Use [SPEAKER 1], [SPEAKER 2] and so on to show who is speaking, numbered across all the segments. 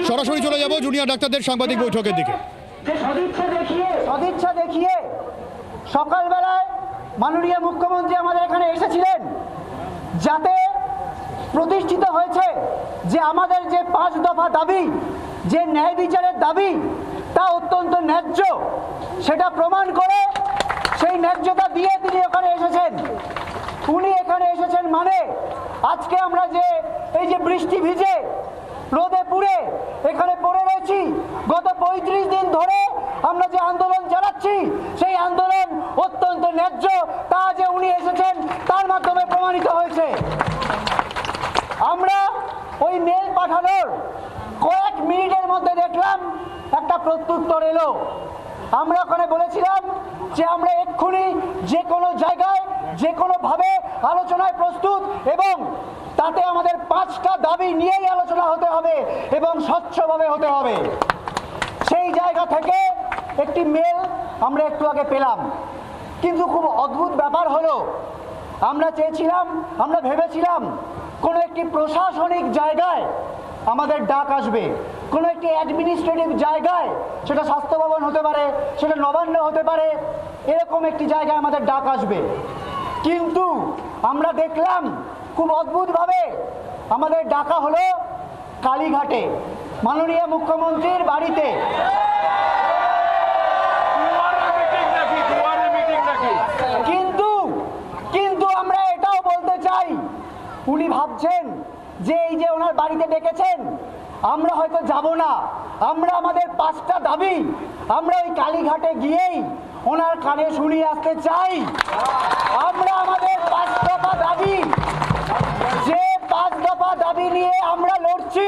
[SPEAKER 1] সরাসরি চলে যাব জুনিয়র ডাক্তারদের সাংবাদিক বৈঠকের দিকে।
[SPEAKER 2] সদিচ্ছা দেখিয়ে সকালবেলায় মাননীয় মুখ্যমন্ত্রী আমাদের এখানে এসেছিলেন, যাতে প্রতিষ্ঠিত হয়েছে যে আমাদের যে 5 দফা দাবি, যে ন্যায় বিচারের দাবি, তা অত্যন্ত ন্যায্য, সেটা প্রমাণ করে সেই ন্যায্যতা দিয়ে তিনি ওখানে এসেছেন। উনি এখানে এসেছেন মানে আজকে আমরা যে এই যে বৃষ্টি ভিজে রোদে পুড়ে এখানে পড়ে রয়েছি, গত 35 দিন ধরে আমরা যে আন্দোলন চালাচ্ছি, সেই আন্দোলন অত্যন্ত ন্যায্য, তা যে উনি এসেছেন তার মাধ্যমে প্রমাণিত হয়েছে। আমরা ওই মেল পাঠানোর কয়েক মিনিটের মধ্যে দেখলাম একটা প্রত্যুত্তর এলো। আমরা ওখানে বলেছিলাম যে আমরা এক্ষুনি যে কোনো জায়গায় যে কোনোভাবে আলোচনায় প্রস্তুত, এবং তাতে আমাদের 5টা দাবি নিয়েই আলোচনা হতে হবে এবং স্বচ্ছভাবে হতে হবে। সেই জায়গা থেকে একটি মেল আমরা একটু আগে পেলাম, কিন্তু খুব অদ্ভুত ব্যাপার হলো, আমরা চেয়েছিলাম, আমরা ভেবেছিলাম কোনো একটি প্রশাসনিক জায়গায় আমাদের ডাক আসবে, কোনো একটি অ্যাডমিনিস্ট্রেটিভ জায়গায়, সেটা স্বাস্থ্য ভবন হতে পারে, সেটা নবান্ন হতে পারে, এরকম একটি জায়গায় আমাদের ডাক আসবে। কিন্তু আমরা দেখলাম খুব অদ্ভুতভাবে আমাদের ডাকা হলো কালীঘাটে, মাননীয় মুখ্যমন্ত্রীর বাড়িতে। কিন্তু আমরা এটাও বলতে চাই, উনি ভাবছেন যে এই যে ওনার বাড়িতে ডেকেছেন আমরা হয়তো যাব না, আমরা আমাদের 5টা দাবি আমরা ওই কালীঘাটে গিয়েই ওনার কানে শুনিয়ে আসতে চাই। আমরা আমাদের 5 দফা দাবি, যে 5 দফা দাবি নিয়ে আমরা লড়ছি,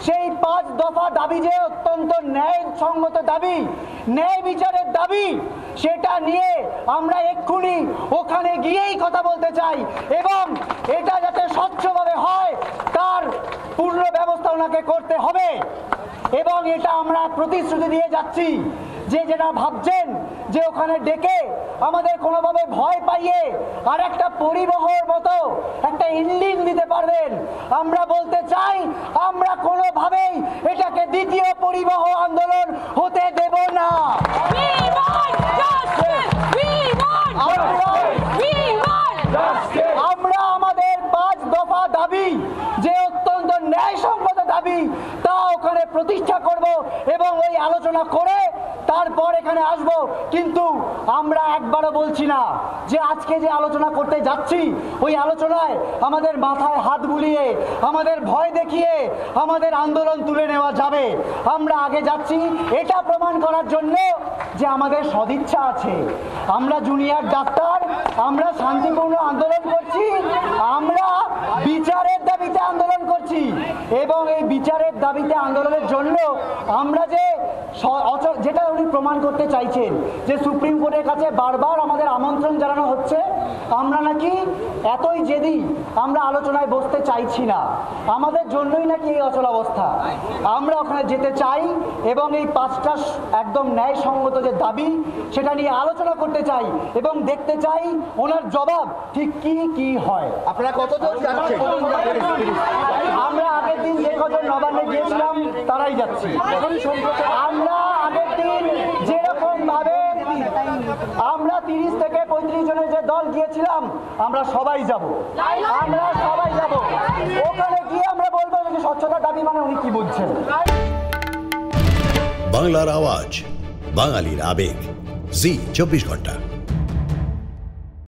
[SPEAKER 2] সেই 5 দফা দাবি যে অত্যন্ত ন্যায়সঙ্গত দাবি, ন্যায় বিচারের দাবি, সেটা নিয়ে আমরা এক্ষুনি ওখানে গিয়েই কথা বলতে চাই, এবং এটা যাতে স্বচ্ছভাবে হয় তার পূর্ণ ব্যবস্থা ওনাকে করতে হবে। এবং এটা আমরা প্রতিশ্রুতি দিয়ে যাচ্ছি যে যেটা ভাবছেন যে ওখানে ডেকে আমাদের কোনোভাবে ভয় পাইয়ে আর একটা পরিবহর মতো একটা ইঞ্জিন দিতে পারবেন, আমরা বলতে চাই আমরা কোনোভাবেই এটাকে দ্বিতীয় পরিবহ আন্দোলন হতে দেব না। আমরা আমাদের 5 দফা দাবি, যে অত্যন্ত ন্যায়সঙ্গত দাবি, তা ওখানে প্রতিষ্ঠা করব এবং ওই আলোচনা করে তারপর এখানে আসব। কিন্তু আমরা একবারও বলছি না যে আজকে যে আলোচনা করতে যাচ্ছি ওই আলোচনায় আমাদের মাথায় হাত বুলিয়ে, আমাদের ভয় দেখিয়ে আমাদের আন্দোলন তুলে নেওয়া যাবে। আমরা আগে যাচ্ছি এটা প্রমাণ করার জন্য যে আমাদের সদিচ্ছা আছে, আমরা জুনিয়র ডাক্তার, আমরা শান্তিপূর্ণ আন্দোলন করছি, আমরা বিচারের দাবিতে আন্দোলন করছি, এবং এই বিচারের দাবিতে আন্দোলনের জন্য আমরা যেটা উনি প্রমাণ করতে চাইছেন যে সুপ্রিম কোর্টের কাছে বারবার আমাদের আমন্ত্রণ জানানো হচ্ছে, আমরা নাকি এতই জেদি আমরা আলোচনায় বসতে চাইছি না, আমাদের জন্যই নাকি এই অচল অবস্থা। আমরা ওখানে যেতে চাই এবং এই 5টা একদম ন্যায়সঙ্গত যে দাবি সেটা নিয়ে আলোচনা করতে চাই এবং দেখতে চাই ওনার জবাব ঠিক কি হয়।
[SPEAKER 1] আপনারা কতজন যাচ্ছেন?
[SPEAKER 2] আমরা আগের দিন যে কজন নবান্নে গিয়েছিলাম তারাই যাচ্ছি। আমরা আগের দিন যেরকম ভাবে আমরা 30 থেকে 35 জনের যে দল গিয়েছিলাম, আমরা সবাই যাব, ওখানে গিয়ে আমরা বলবো যে স্বচ্ছতার দাবি মানে উনি কি বুঝছেন।
[SPEAKER 3] বাংলার আওয়াজ, বাঙালির আবেগ, জি 24 ঘন্টা।